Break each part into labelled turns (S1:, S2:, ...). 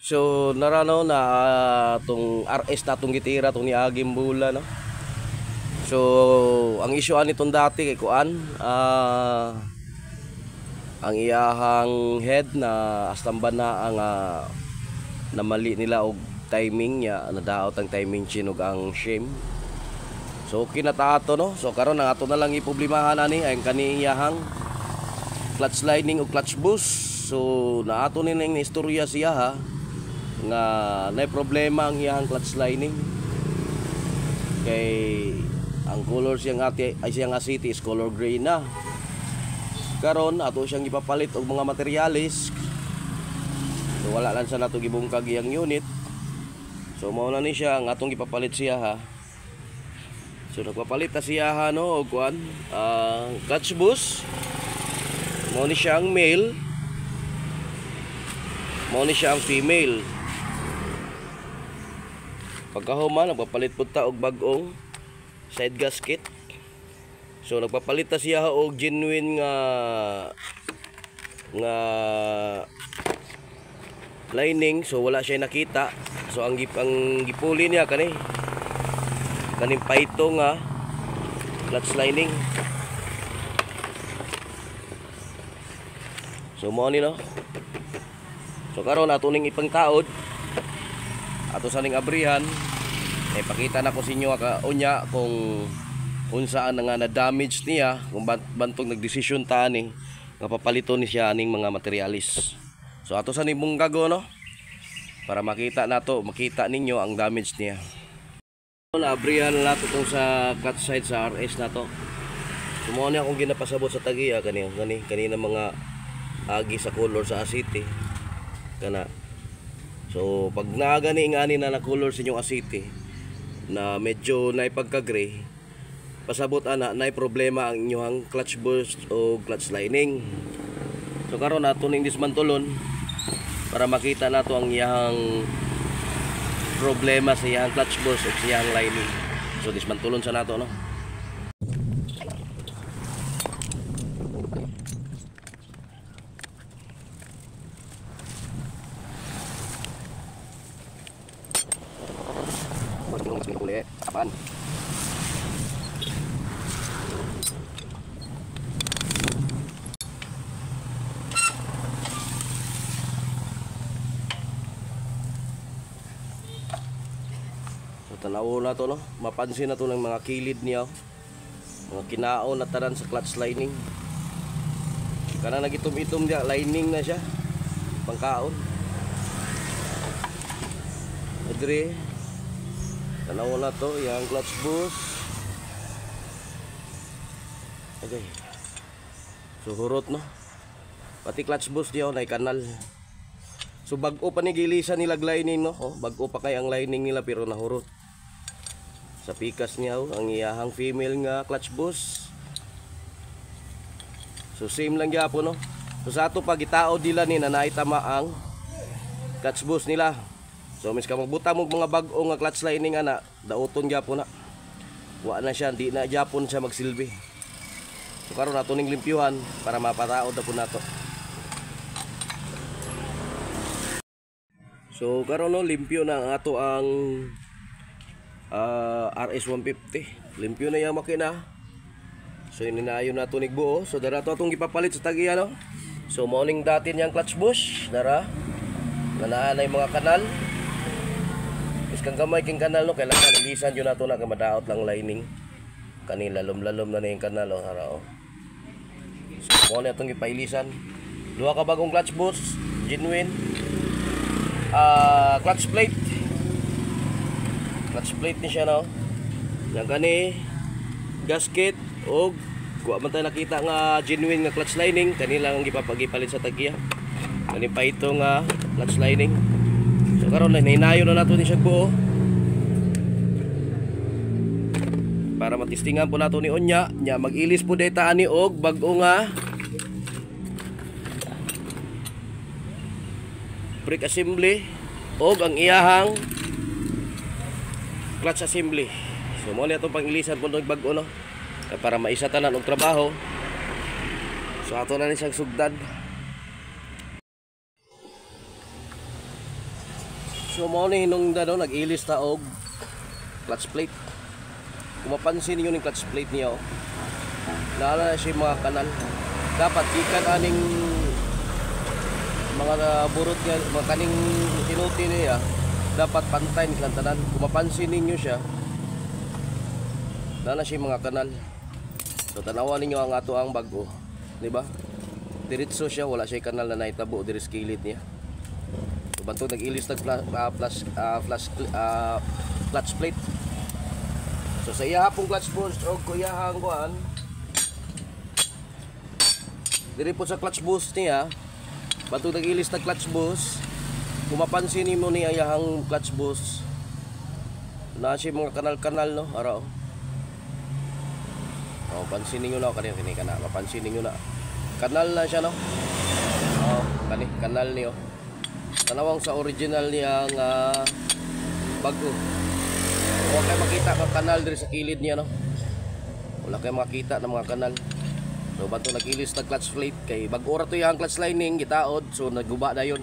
S1: So narano na tong RS na tong gitira tong niagim bula no. So ang issue nitong dati kay kuan ang iyahang head na astamban na ang namali nila og timing niya, nadaot ang timing chinog ang shim. So okay na ta ato no. So karon ang ato na lang iproblemahan ani ang kani iyahang clutch lining o clutch boost. So naato ni ning istorya siya ha nga nay problema ang iyang clutch lining kay ang color siyang city is color gray na. Karon ato siyang ipapalit og mga materialis, so wala lang sa nato gibungkag iyang unit. So mao na ni siya ang atong ipapalit siya ha. So nagpapalit ta siya ha no og kuan clutch boost. Mao ni siya ang male, mao ni siya ang female. Pagkahuman nagpapalit pud ta og bag-ong side gasket. So nagpapalit ta siya og genuine nga lining, so wala siya nakita. So ang gipuli niya kaning paito nga clutch lining. So mao ni no. So karon ato ning ipangtaod ato sa ning abrihan ay pakita na ko sa inyo unya kung unsaan nga na damage niya, kung bantog nagdesisyon ta ani nga papalito ni siya aning mga materialis. So ato sa ning bungkago no para makita ninyo ang damage niya. Na abrihan na nato tong sa clutch side sa RS na to. So mo ni akong ginapasabot sa tagiya kanina mga agi sa color sa asiti kana. So pag nagani ngani na color sa inyong asiti na medyo naipagka-gray, pasabot ana nay problema ang inyong clutch boost o clutch lining. So karon nato ning dismantulon para makita nato ang iyang problema sa iyang clutch boost o sa iyang lining. So dismantulon sa nato no. Apaan? So tanaw na to no, mapansin na to ng mga kilid niya, mga kinaon na tanan sa clutch lining. Kana nagitom-itom dia lining na siya, pangkaon. Adre tanaw na to yung clutch boost. Okay. So hurot no. Pati clutch boost niya na kanal. So bag-o pa ni gilisan nila lining no. Bag-o pa kay ang lining nila pero nahurot. Sa pikas niya ang iyahang female nga clutch boost. So same lang gyapon no. So sa ato pag itao dila ni na naitama ang clutch boost nila. So mis ka magbuta mo mga bag-o nga clutch lining ana, dauton gyapon na. Wa na siya, di na gyapon siya magsilbi. So karon nato ning limpyuhan para mapataod na po nato. So karon no limpyo na ang ato ang RS150. Limpyo na yung makina. So ininayon nato nig buo. So dara to atong gipapalit sa tagiya no. So morning dati niyang clutch bush, dara. Nanaan ay mga kanal. Kang gamay king kanal no kailangan ilisan yun nato na kamadaot lang lining kanila lalom na yung kanal o harao. So mo na itong ipailisan. Duha ka bagong clutch boost genuine clutch plate ni siya no. Yang kani gasket o kuha man tayo nakita nga genuine nga clutch lining kanila ang gipapagipalit sa tagiya. Kani pa ito nga clutch lining. So karon na hinayo na nato ni siya buo. Para matistingan po nato ni unya, nya mag-ilis po data ani og bag-o nga brake assembly og ang iyahang clutch assembly. So mo ni atong pang-ilisan po ng bag-o no. Para maisa tanan og trabaho. So ato na ni siyang sugdan. So mo ni hinungdan no, nag-ilis ta og clutch plate. Kung mapansin niyo ning clutch plate niya oh. Naala na siya mga kanal. Dapat ikan aning mga burot nga mga kaning sinuti niya dapat pantay ni tanan. Kung mapansin niyo siya naala siya mga kanal. So tanawan ninyo ang ato ang bago, di ba? Diretso siya, wala siya kanal na naitabo diri sa kilid niya. So bantog nag-ilis tag clutch plate. So sa iya pong clutch boost o kuyahang kuan diri po sa clutch boost niya, bantog nag-ilis tag clutch boost, kung mapansin nimo ni ayahang clutch boost na siya mga kanal-kanal no, araw. Oh, pansin niyo na kanina kana, mapansin niyo na. Kanal na siya no. Oh, kani kanal niyo. Tanawang sa original niya nga bago. Wala kay makita ka kanal diri sa kilid niya no. Wala kay makita ng mga kanal. So bato nagilis tag clutch plate kay bag ora to yang clutch lining gitaod so naguba dayon.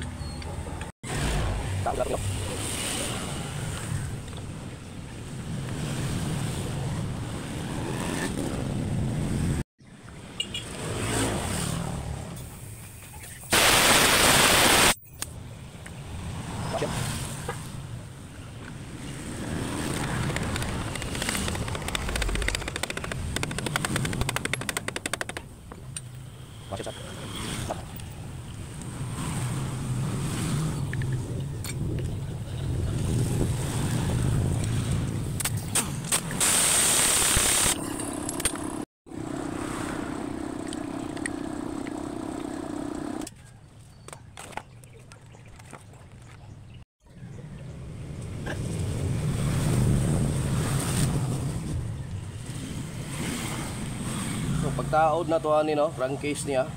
S1: So pagtaod na to ani no, crankcase niya.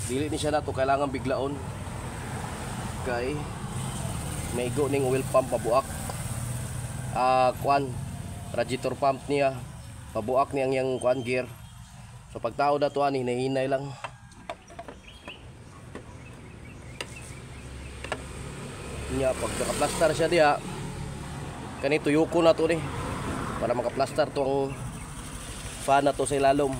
S1: Dili ni siya na to kailangan biglaon. Kay may go ning oil pump pabuak. Kuan radiator pump niya pabuak niyang yang kuan gear. So pagtaod na to ani nahinay lang. Nya pag naka-plaster siya diha, kani tuyuko na to ni para maka-plaster tong fan na to sa ilalom.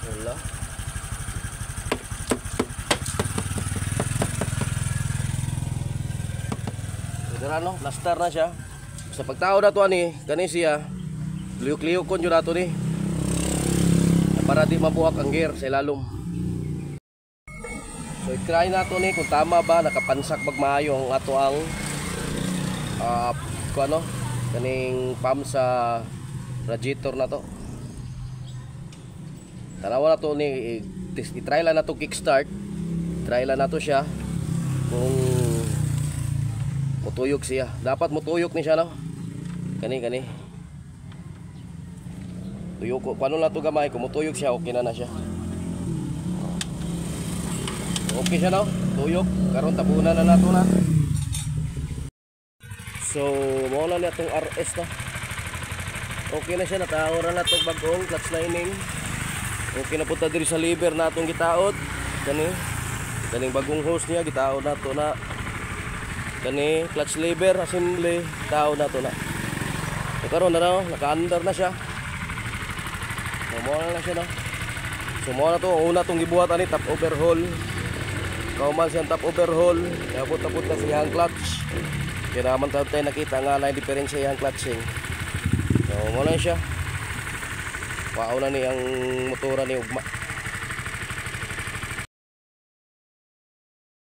S1: Wala. Dira no, plaster na siya. Sa pagtao na to ani, kani siya liyok-liyok kon jud ato ni. Para di mabuhak ang gear sa ilalom. So i-try nato ni kung tama ba nakapansak bag maayo ang ato ang kung ano kaning pump sa radiator na to. Tanawa na to ni i-try lang na to kickstart. Try lang na to siya kung mutuyok siya. Dapat mutuyok ni siya no. Kani. Tuyok ko. Paano na to gamay? Kung mutuyok siya, okay na siya. Okay siya no. Tuyok. Karon tabunan na nato na. So, mawala na itong RS na. Okay na siya. Nataoran na itong bagong clutch lining. Okay na punta diri sa lever na itong gitaod. Kaning bagong hose niya gitaod na ito na. Kani clutch lever assembly gitaod na ito na. So karon na no, naka-under na siya. Mawala na siya no. So mawala na ito. Una itong gibuhat ani top overhaul. Kauman siyang top overhaul. Napot-tapot na siya ang clutch. Kaya naman tayo nakita nga na yung diferensya yung clutching. So mawala na siya. Pauna ni ang motora ni ugma.